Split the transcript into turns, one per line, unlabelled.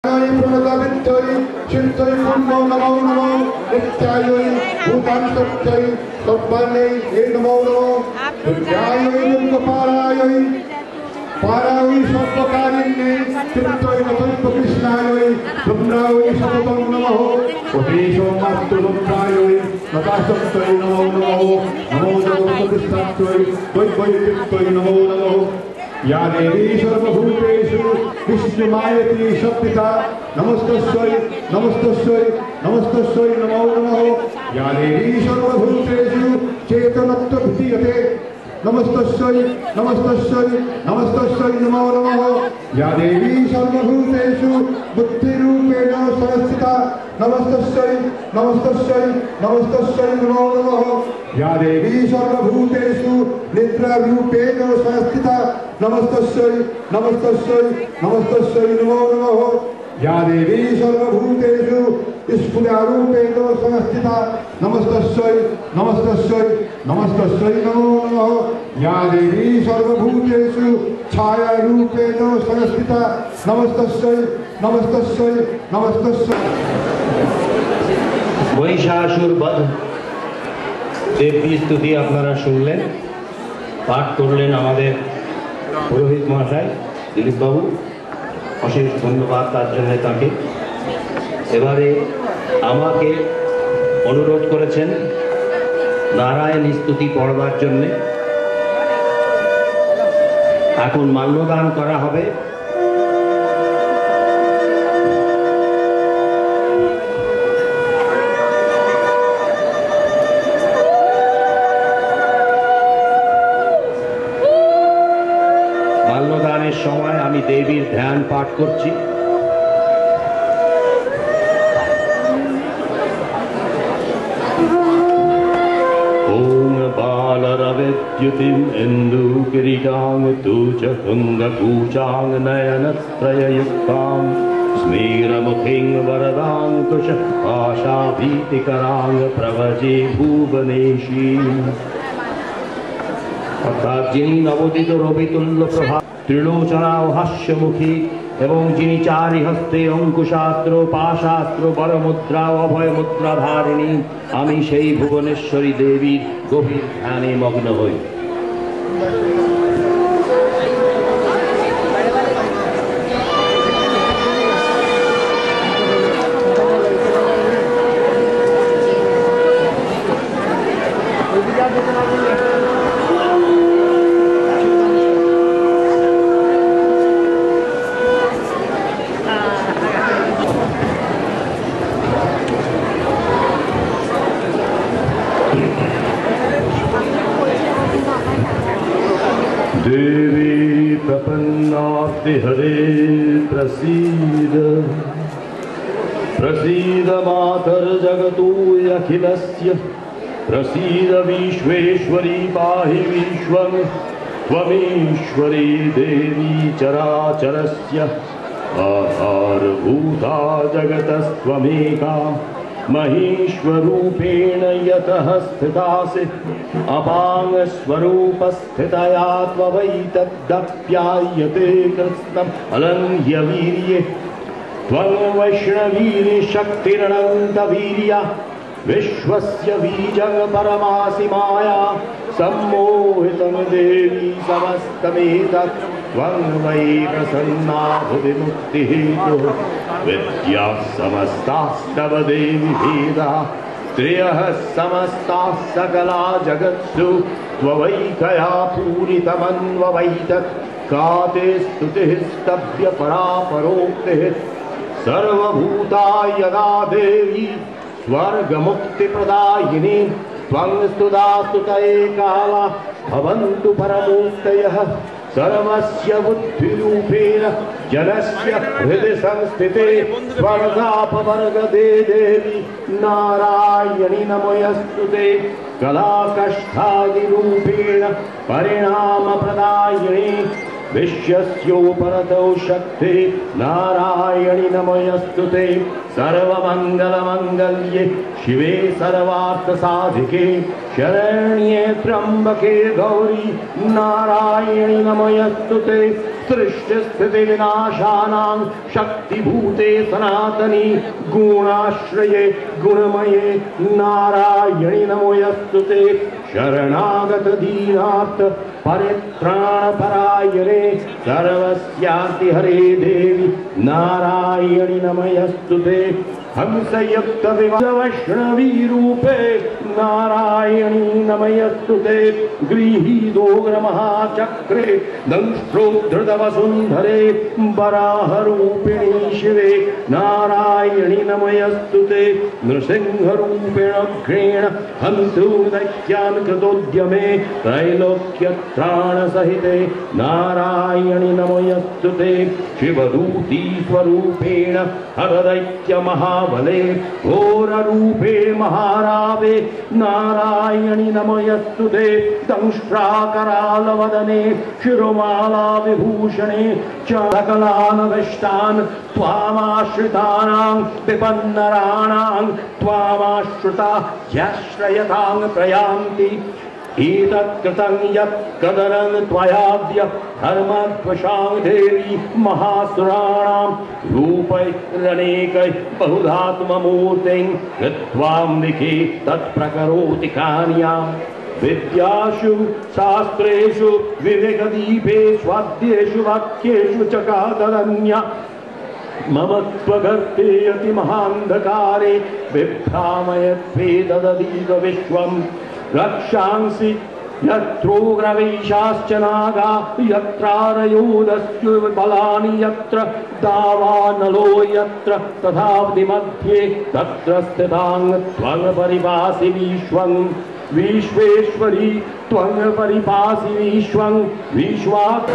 प्रणतविद्यै चिन्तय पुण्यो नमो नमो नित्यायै भूतान्तत्यै सर्वाण्यै हे नमो नमो दुर्गायै दुर्गपारायै पारायै सर्वकारिण्यै चिन्तय नतल्पकृष्णायै ब्रह्मायै सततं नमः उपदेशो मातृभद्रायै नताशक्त्यै नमो नमः नमो जगत्प्रतिष्ठात्यै द्वैद्वैतित्यै नमो नमः या देवी सर्वभूतेषु विष्णुमायति शक्तिता नमस्तस्यै नमस्तस्यै नमस्तस्यै नमो नमः या देवी सर्वभूतेषु चेतनत्वभिधीयते नमस्तस्यै नमस्तस्यै नमस्तस्यै नमो नमः या देवी सर्वभूतेषु बुद्धिरूपेण संस्थिता नमस्तस्यै नमस्तस्यै नमस्तस्यै नमो नमः या देवी सर्वभूतेषु निद्रारूपेण संस्थिता नमस्तस्यै नमस्तस्यै नमस्तस्यै नमो नमः या देवी सर्वभूतेषु स्फुरारूपेण संस्थिता नमस्तस्यै नमस्तस्यै नमस्तस्यै नमो नमः या देवी सर्वभूतेषु छायारूपेण संस्थिता नमस्तस्यै नमस्तस्यै नमस्तस्यै
महिषासुर बध देवी स्तुति আপনারা শুনলেন পাঠ করলেন আমাদের পুরোহিত মহাশয় দিলীপ বাবু অশেষ ধন্যবাদ তার জন্য তাকে এবারে আমাকে অনুরোধ করেছেন নারায়ণ স্তুতি পড়বার জন্য এখন মাল্যদান করা হবে মাল্যদানের সময় আমি দেবীর ধ্যান পাঠ করছি ओम बालरविद्युतिम इंदुकिरीटांग तुचकुंगकूचांग नयनत्रययुक्तांग स्मेरमुखिं वरदांकुश आशाभीतिकरांग प्रवजे भुवनेशी অর্থাৎ যিনি নবদিত রবিতুল্য প্রভা ত্রিলোচনা ও হাস্যমুখী এবং যিনি চারি হস্তে অঙ্কুশাস্ত্র পাশাস্ত্র বরমুদ্রা ও অভয়মুদ্রা ধারিণী আমি সেই ভুবনেশ্বরী দেবীর গভীর ধ্যানে মগ্ন হই देवी प्रपन्नास्ति हरे प्रसीद प्रसीद मातर्जगतोऽखिलस्य प्रसीद विश्वेश्वरी पाहि विश्वं त्वमीश्वरी देवी चराचरस्य आधारभूता जगतस्त्वमेका महेश्वरूपेण यतः स्थितासि अपांग स्वरूपस्थितया त्ववैतदप्यायते कृत्स्नम् अलङ्घ्यवीर्ये त्वं वैष्णवीर्य शक्तिरनन्तवीर्या विश्वस्य बीजं परमासि माया सम्मोहितं देवी समस्तमेतत् त्वं वै प्रसन्ना भुविमुक्तिहेतुः विद्याः समस्तास्तव देवि भेदाः त्रयः समस्ताः सकला जगत्सु त्ववैकया पूरितमन्ववैतत् का ते स्तुतिः स्तभ्य परा परोक्तिः सर्वभूता यदा देवी स्वर्गमुक्तिप्रदायिनी त्वं स्तुता स्तुतये काला भवन्तु परमोक्तयः सर्वस्य बुद्धिरूपेण जनस्य हृदि संस्थिते स्वर्गापवर्गदे देवी नारायणि नमोऽस्तुते कलाकष्ठादिरूपेण परिणामप्रदायिनी विश्वस्योपरतौ शक्ति नारायणि नमोऽस्तुते सर्वमङ्गलमङ्गल्ये शिवे सर्वार्थसाधिके शरण्ये त्र्यम्बके गौरी नारायणि नमोऽस्तुते सृष्टिस्थितिविनाशानां शक्तिभूते सनातनी गुणाश्रये गुणमये नारायणि नमोऽस्तुते शरणागत दीनार्थ परित्राणपरायणे सर्वस्यान्ति हरे देवी नारायणि नमोऽस्तुते हंसयुक्त वैष्णवी रूपे नारायणी नमोऽस्तुते गृहीतोग्र महाचक्रे दंष्ट्रोद्धृतवसुन्धरे वराहरूपिणी शिवे नारायणी नमोऽस्तुते नृसिंहरूपेण घ्रेण हन्तु दैत्यान् कृतोद्यमे त्रैलोक्यत्राणसहिते नारायणि नमोऽस्तुते शिवदूती स्वरूपेण हरदैत्यमहाबले घोररूपे महारावे नारायणि नमोऽस्तुते दंष्ट्राकरालवदने शिरोमाला विभूषणे चाकलानविष्टान् त्वामाश्रितानां विपन्नराणां त्वामाश्रिता ह्याश्रयतां प्रयान्ति एतत्कृतं यत् कदनं त्वयाद्य धर्मद्वशां देवी महासुराणां रूपैरनेकैः बहुधात्ममूर्तिं कृत्वाम्बिके तत्प्रकरोति कान्याम् विद्यासु शास्त्रेषु विवेकदीपेष्वाद्येषु वाक्येषु च कादरन्या मम त्वगर्ते अति महान्धकारे बिभ्रामयद्वेददीत विश्वम् रक्षांसि यत्रोग्रवैशाश्च नागा यत्रारयोदस्यु बलानि यत्र दावानलो यत्र तथावधि मध्ये तत्र स्थितां त्वं परिपासि विश्वं विश्वेश्वरी त्वं परिपासि विश्वं विश्वात्